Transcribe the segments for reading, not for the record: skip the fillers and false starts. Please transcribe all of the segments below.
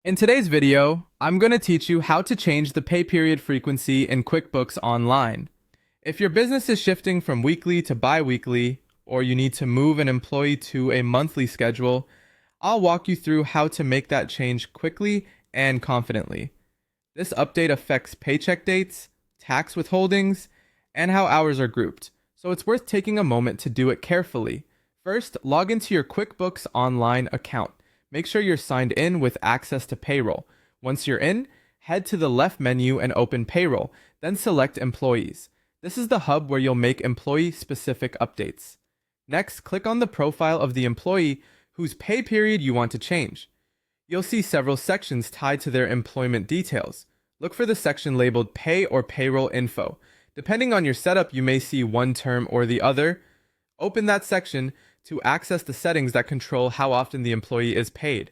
In today's video, I'm going to teach you how to change the pay period frequency in QuickBooks Online. If your business is shifting from weekly to bi-weekly, or you need to move an employee to a monthly schedule, I'll walk you through how to make that change quickly and confidently. This update affects paycheck dates, tax withholdings, and how hours are grouped, so it's worth taking a moment to do it carefully. First, log into your QuickBooks Online account. Make sure you're signed in with access to payroll. Once you're in, head to the left menu and open payroll, then select employees. This is the hub where you'll make employee-specific updates. Next, click on the profile of the employee whose pay period you want to change. You'll see several sections tied to their employment details. Look for the section labeled Pay or Payroll Info. Depending on your setup, you may see one term or the other. Open that section to access the settings that control how often the employee is paid.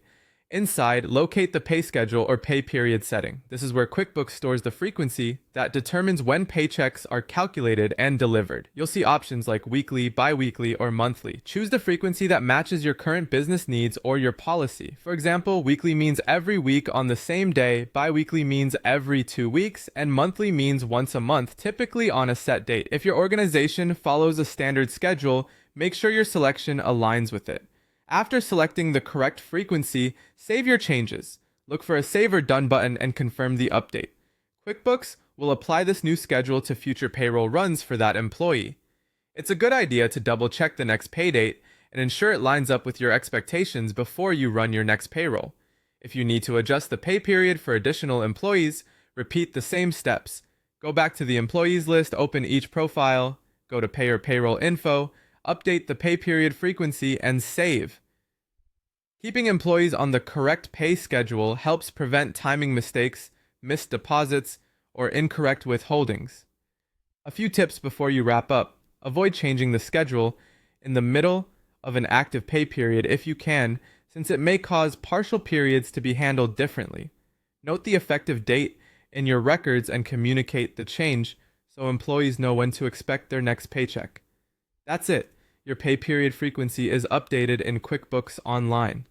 Inside, locate the pay schedule or pay period setting. This is where QuickBooks stores the frequency that determines when paychecks are calculated and delivered. You'll see options like weekly, bi-weekly, or monthly. Choose the frequency that matches your current business needs or your policy. For example, weekly means every week on the same day, bi-weekly means every 2 weeks, and monthly means once a month, typically on a set date. If your organization follows a standard schedule, make sure your selection aligns with it. After selecting the correct frequency, save your changes. Look for a Save or Done button and confirm the update. QuickBooks will apply this new schedule to future payroll runs for that employee. It's a good idea to double-check the next pay date and ensure it lines up with your expectations before you run your next payroll. If you need to adjust the pay period for additional employees, repeat the same steps. Go back to the employees list, open each profile, go to Pay or Payroll Info, update the pay period frequency, and save. Keeping employees on the correct pay schedule helps prevent timing mistakes, missed deposits, or incorrect withholdings. A few tips before you wrap up. Avoid changing the schedule in the middle of an active pay period if you can, since it may cause partial periods to be handled differently. Note the effective date in your records and communicate the change so employees know when to expect their next paycheck. That's it. Your pay period frequency is updated in QuickBooks Online.